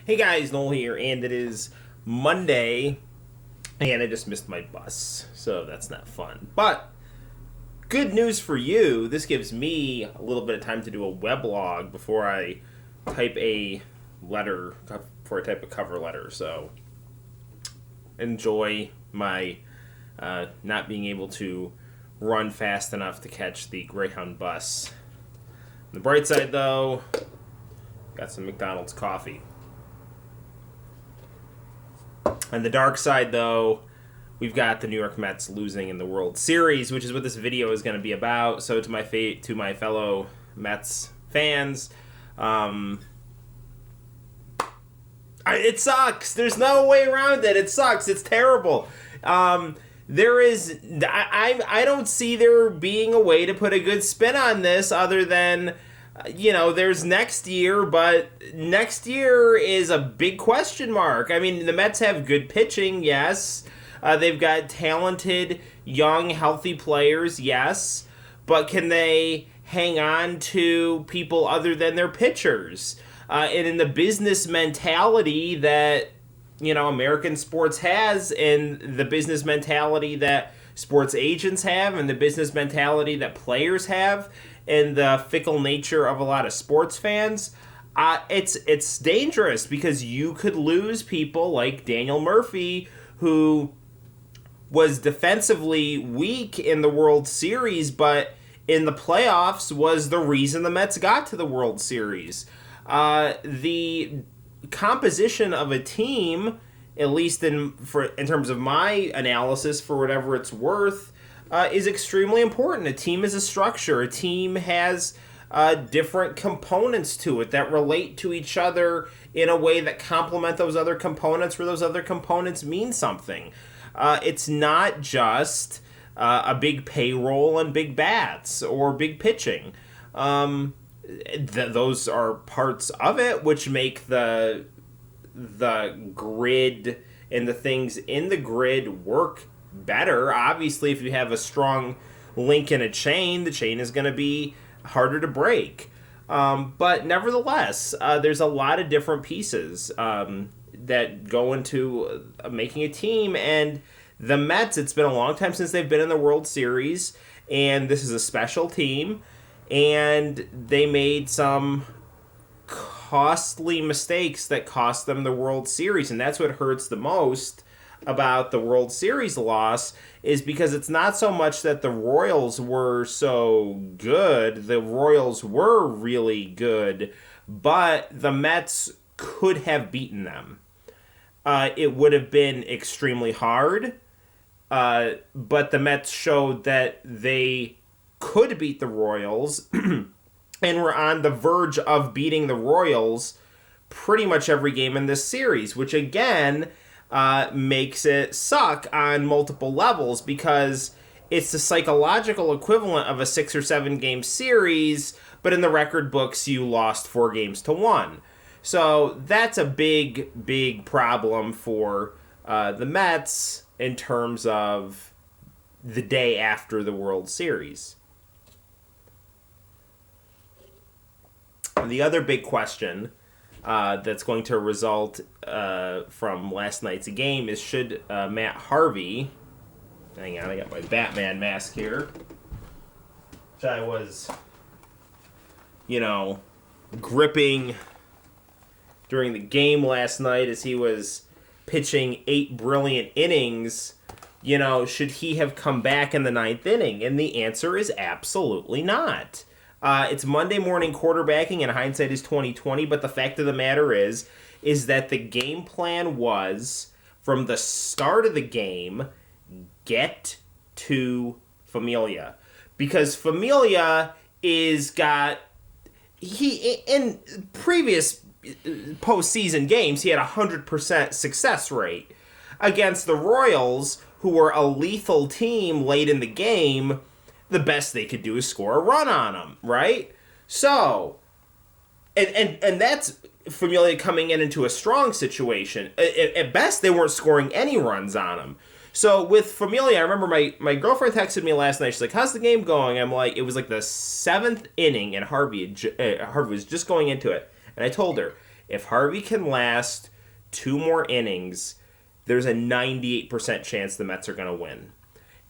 Hey guys, Noel here, and it is Monday, and I just missed my bus, so that's not fun. But good news for you, this gives me a little bit of time to do a weblog before I type a letter, before I type a cover letter, so enjoy my not being able to run fast enough to catch the Greyhound bus. On the bright side, though, got some McDonald's coffee. On the dark side, though, we've got the New York Mets losing in the World Series, which is what this video is going to be about. So to my fellow Mets fans, it sucks. There's no way around it. It sucks. It's terrible. I don't see there being a way to put a good spin on this other than, there's next year, but next year is a big question mark. I mean, the Mets have good pitching, yes. They've got talented, young, healthy players, yes. But can they hang on to people other than their pitchers? And in the business mentality that, American sports has, and the business mentality that sports agents have, and the business mentality that players have, and the fickle nature of a lot of sports fans, it's dangerous because you could lose people like Daniel Murphy, who was defensively weak in the World Series, but in the playoffs was the reason the Mets got to the World Series. The composition of a team, at least in terms of my analysis, for whatever it's worth, is extremely important. A team is a structure. A team has different components to it that relate to each other in a way that complement those other components, where those other components mean something. It's not just a big payroll and big bats or big pitching. Those are parts of it which make the grid and the things in the grid work better. Obviously, if you have a strong link in a chain, the chain is going to be harder to break. But nevertheless, there's a lot of different pieces that go into making a team. And the Mets, it's been a long time since they've been in the World Series, and this is a special team. And they made some costly mistakes that cost them the World Series, and that's what hurts the most about the World Series loss, is because it's not so much that the Royals were so good. The Royals were really good, but the Mets could have beaten them. It would have been extremely hard, but the Mets showed that they could beat the Royals and were on the verge of beating the Royals pretty much every game in this series, which again makes it suck on multiple levels, because it's the psychological equivalent of a 6 or 7 game series, but in the record books you lost 4 games to 1. So that's a big problem for the Mets in terms of the day after the World Series. The other big question that's going to result from last night's game is, should Matt Harvey... Hang on, I got my Batman mask here. Which I was, gripping during the game last night as he was pitching 8 brilliant innings. Should he have come back in the 9th inning? And the answer is absolutely not. It's Monday morning quarterbacking, and hindsight is 20/20. But the fact of the matter is that the game plan was, from the start of the game, get to Familia, because Familia in previous postseason games he had 100% success rate against the Royals, who were a lethal team late in the game. The best they could do is score a run on them, right? So, and that's Familia coming into a strong situation. At best, they weren't scoring any runs on him. So with Familia, I remember my girlfriend texted me last night. She's like, "How's the game going?" I'm like, it was like the 7th inning, and Harvey was just going into it. And I told her, If Harvey can last 2 more innings, there's a 98% chance the Mets are going to win.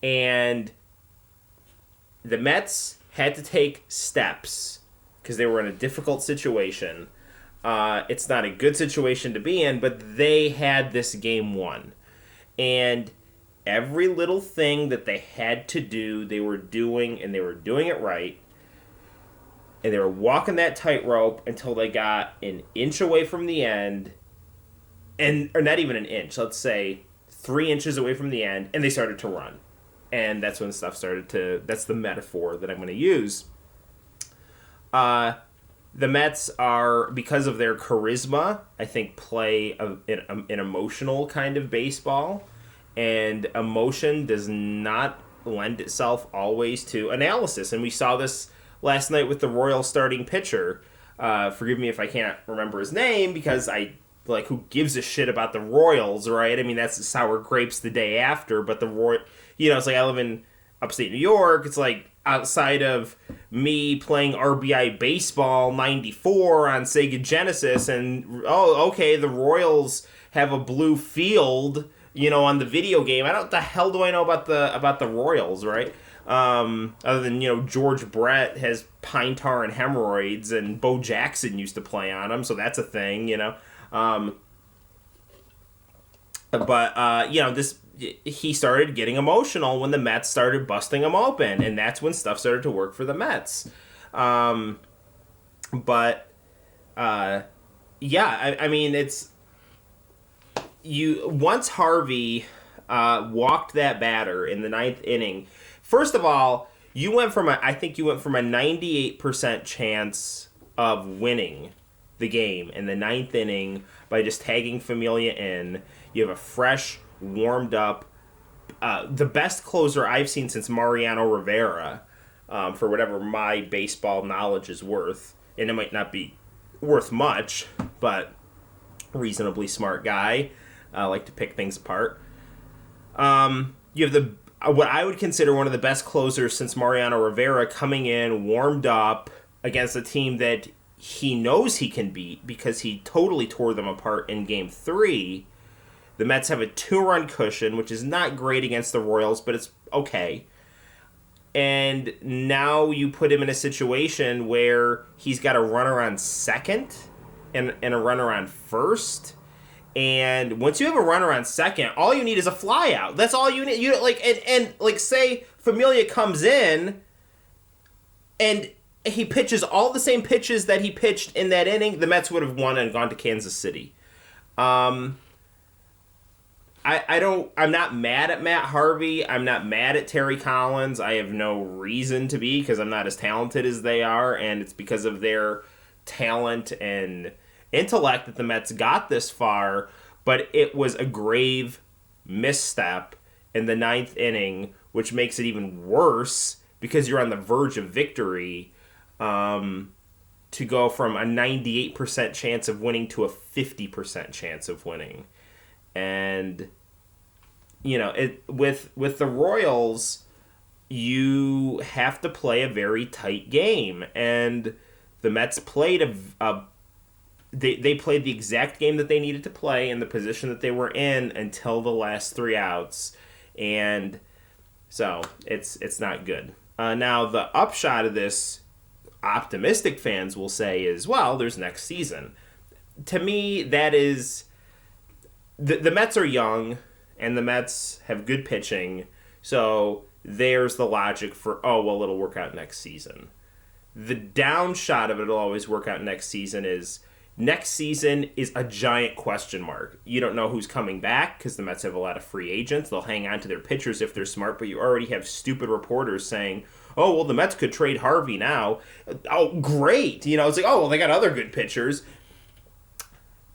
And the Mets had to take steps because they were in a difficult situation. It's not a good situation to be in, but they had this game won. And every little thing that they had to do, they were doing, and they were doing it right. And they were walking that tightrope until they got an inch away from the end, or not even an inch, let's say 3 inches away from the end, and they started to run. And that's when stuff started to, that's the metaphor that I'm going to use. The Mets are, because of their charisma, I think play an emotional kind of baseball. And emotion does not lend itself always to analysis. And we saw this last night with the Royals starting pitcher. Forgive me if I can't remember his name, because who gives a shit about the Royals, right? I mean, that's sour grapes the day after, but it's like I live in upstate New York. It's like outside of me playing RBI Baseball 94 on Sega Genesis, and, okay, the Royals have a blue field, on the video game. What the hell do I know about the Royals, right? Other than, George Brett has pine tar and hemorrhoids, and Bo Jackson used to play on him, so that's a thing, he started getting emotional when the Mets started busting him open, and that's when stuff started to work for the Mets. I mean, it's once Harvey walked that batter in the 9th inning. First of all, you went from a 98% chance of winning the game in the 9th inning by just tagging Familia in. You have a fresh, warmed up, the best closer I've seen since Mariano Rivera, for whatever my baseball knowledge is worth. And it might not be worth much, but reasonably smart guy. I like to pick things apart. You have what I would consider one of the best closers since Mariano Rivera coming in, warmed up against a team that he knows he can beat because he totally tore them apart in Game 3. The Mets have a 2-run cushion, which is not great against the Royals, but it's okay. And now you put him in a situation where he's got a runner on second and a runner on first. And once you have a runner on second, all you need is a fly out. That's all you need. Say Familia comes in and he pitches all the same pitches that he pitched in that inning, the Mets would have won and gone to Kansas City. I'm not mad at Matt Harvey. I'm not mad at Terry Collins. I have no reason to be, because I'm not as talented as they are, and it's because of their talent and intellect that the Mets got this far. But it was a grave misstep in the 9th inning, which makes it even worse because you're on the verge of victory, to go from a 98% chance of winning to a 50% chance of winning. And with the Royals, you have to play a very tight game, and the Mets played they played the exact game that they needed to play in the position that they were in until the last 3 outs, and so it's not good. Now the upshot of this, optimistic fans will say, is, well, there's next season. To me, that is, the Mets are young, and the Mets have good pitching, so there's the logic for, it'll work out next season. The downshot of it'll always work out next season is, next season is a giant question mark. You don't know who's coming back, because the Mets have a lot of free agents. They'll hang on to their pitchers if they're smart, but you already have stupid reporters saying, the Mets could trade Harvey now. Oh, great. It's like, they got other good pitchers.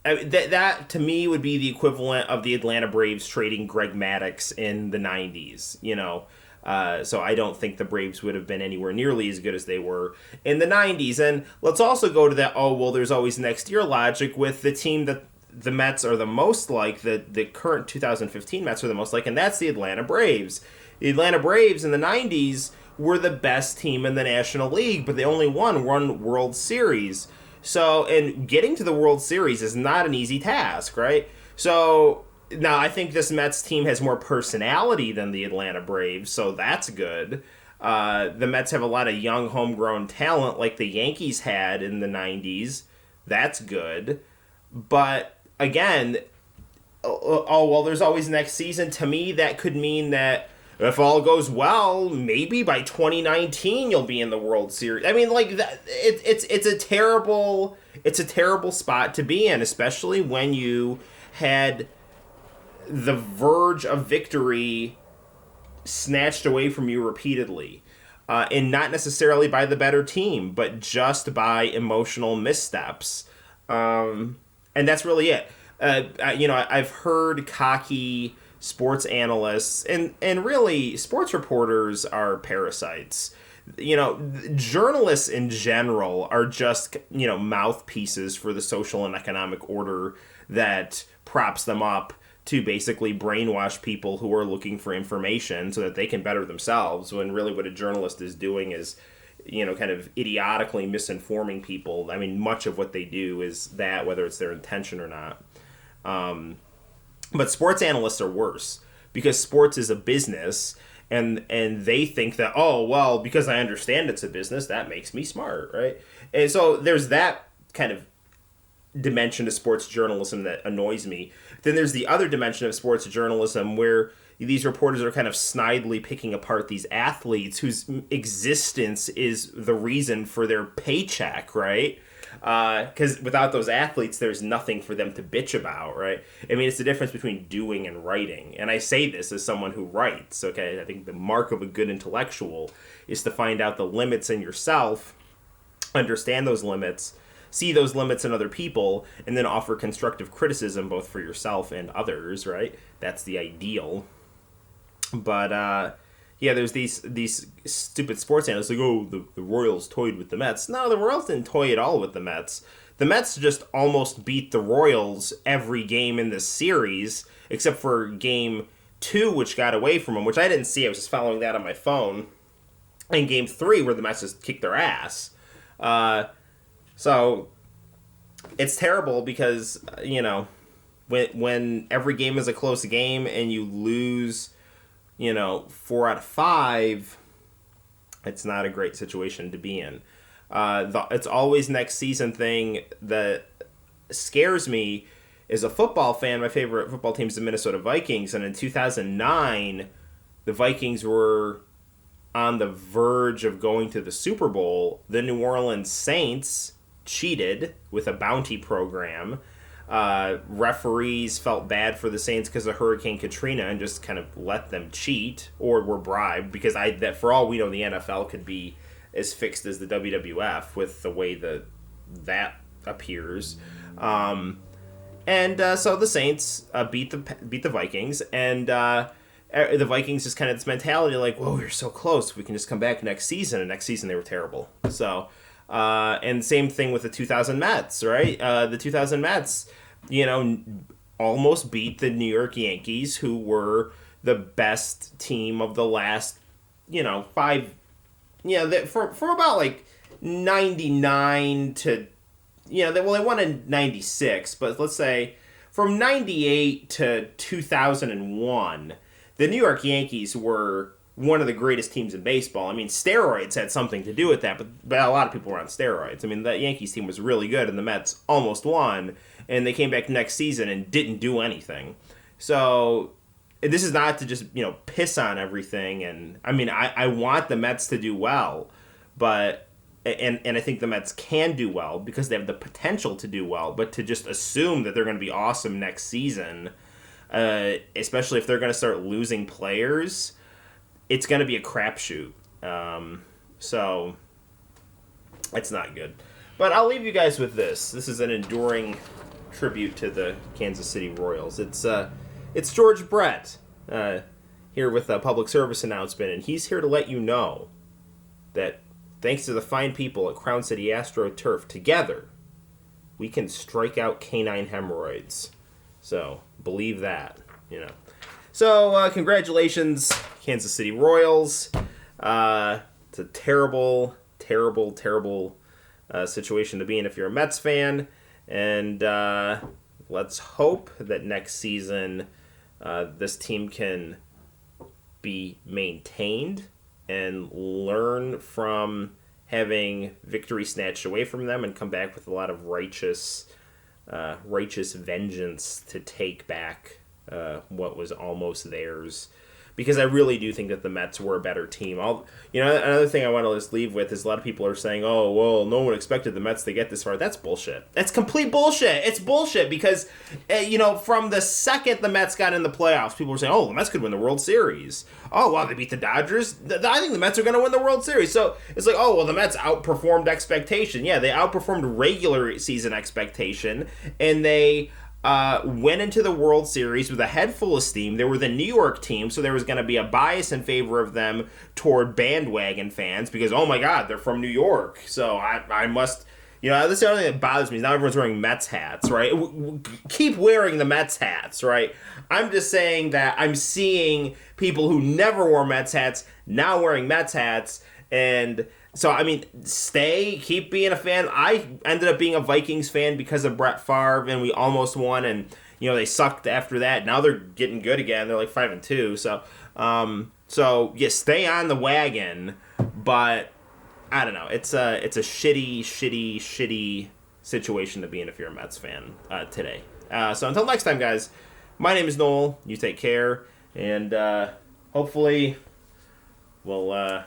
That to me would be the equivalent of the Atlanta Braves trading Greg Maddux in the 90s, so I don't think the Braves would have been anywhere nearly as good as they were in the 90s. And let's also go to that, there's always next year logic with the team that the Mets are the most like, the current 2015 Mets are the most like, and that's the Atlanta Braves. The Atlanta Braves in the 90s were the best team in the National League, but they only won one World Series. So, and getting to the World Series is not an easy task, right? So, now I think this Mets team has more personality than the Atlanta Braves, so that's good. The Mets have a lot of young homegrown talent like the Yankees had in the 90s. That's good. But again, well, there's always next season. To me, that could mean that if all goes well, maybe by 2019 you'll be in the World Series. I mean, like that, it's a terrible spot to be in, especially when you had the verge of victory snatched away from you repeatedly. And not necessarily by the better team, but just by emotional missteps. And that's really it. I've heard cocky sports analysts and really sports reporters are parasites. Journalists in general are just, mouthpieces for the social and economic order that props them up to basically brainwash people who are looking for information so that they can better themselves, when really what a journalist is doing is, kind of idiotically misinforming people. I mean, much of what they do is that, whether it's their intention or not. But sports analysts are worse because sports is a business, and they think that, oh, well, because I understand it's a business, that makes me smart, right? And so there's that kind of dimension to sports journalism that annoys me. Then there's the other dimension of sports journalism where these reporters are kind of snidely picking apart these athletes whose existence is the reason for their paycheck, right? Because without those athletes, there's nothing for them to bitch about, right? I mean, it's the difference between doing and writing. And I say this as someone who writes, okay? I think the mark of a good intellectual is to find out the limits in yourself, understand those limits, see those limits in other people, and then offer constructive criticism both for yourself and others, right? That's the ideal. But, there's these stupid sports analysts like, oh, the Royals toyed with the Mets. No, the Royals didn't toy at all with the Mets. The Mets just almost beat the Royals every game in this series, except for game 2, which got away from them, which I didn't see. I was just following that on my phone. And game 3, where the Mets just kicked their ass. So it's terrible because, when every game is a close game and you lose, 4 out of 5, it's not a great situation to be in. It's always next season thing that scares me. As a football fan, my favorite football team is the Minnesota Vikings, and in 2009, the Vikings were on the verge of going to the Super Bowl. The New Orleans Saints cheated with a bounty program. Referees felt bad for the Saints because of Hurricane Katrina and just kind of let them cheat or were bribed, because that for all we know, the NFL could be as fixed as the WWF with the way that appears. So the Saints beat the Vikings, and the Vikings just kind of this mentality like, whoa, you're so close, we can just come back next season. And next season they were terrible. So and same thing with the 2000 Mets, right? The 2000 Mets, almost beat the New York Yankees, who were the best team of the last, 5, from about like 99 to, they won in 96, but let's say from 98 to 2001, the New York Yankees were one of the greatest teams in baseball. I mean, steroids had something to do with that, but a lot of people were on steroids. I mean, that Yankees team was really good, and the Mets almost won, and they came back next season and didn't do anything. So this is not to just, piss on everything. And I mean, I want the Mets to do well, but and I think the Mets can do well because they have the potential to do well, but to just assume that they're going to be awesome next season, especially if they're going to start losing players, it's going to be a crapshoot. So it's not good. But I'll leave you guys with this. This is an enduring tribute to the Kansas City Royals. It's George Brett here with a public service announcement, and he's here to let you know that thanks to the fine people at Crown City AstroTurf, together we can strike out canine hemorrhoids. So believe that, So congratulations, Kansas City Royals. It's a terrible, terrible, terrible situation to be in if you're a Mets fan. And let's hope that next season this team can be maintained and learn from having victory snatched away from them and come back with a lot of righteous vengeance to take back what was almost theirs. Because I really do think that the Mets were a better team. Another thing I want to just leave with is a lot of people are saying, "Oh, well, no one expected the Mets to get this far." That's bullshit. That's complete bullshit. It's bullshit because, from the second the Mets got in the playoffs, people were saying, "Oh, the Mets could win the World Series." Oh, wow, they beat the Dodgers. I think the Mets are going to win the World Series. So it's like, oh, well, the Mets outperformed expectation. Yeah, they outperformed regular season expectation, and they went into the World Series with a head full of steam. They were the New York team, so there was going to be a bias in favor of them toward bandwagon fans because, oh my God, they're from New York. So I must, that's the only thing that bothers me. Now everyone's wearing Mets hats, right? Keep wearing the Mets hats, right? I'm just saying that I'm seeing people who never wore Mets hats now wearing Mets hats, and so, keep being a fan. I ended up being a Vikings fan because of Brett Favre, and we almost won, and, they sucked after that. Now they're getting good again. They're like 5-2. So, stay on the wagon, but I don't know. It's a shitty situation to be in if you're a Mets fan today. So until next time, guys, my name is Noel. You take care, and hopefully we'll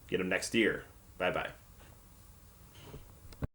get them next year. Bye-bye.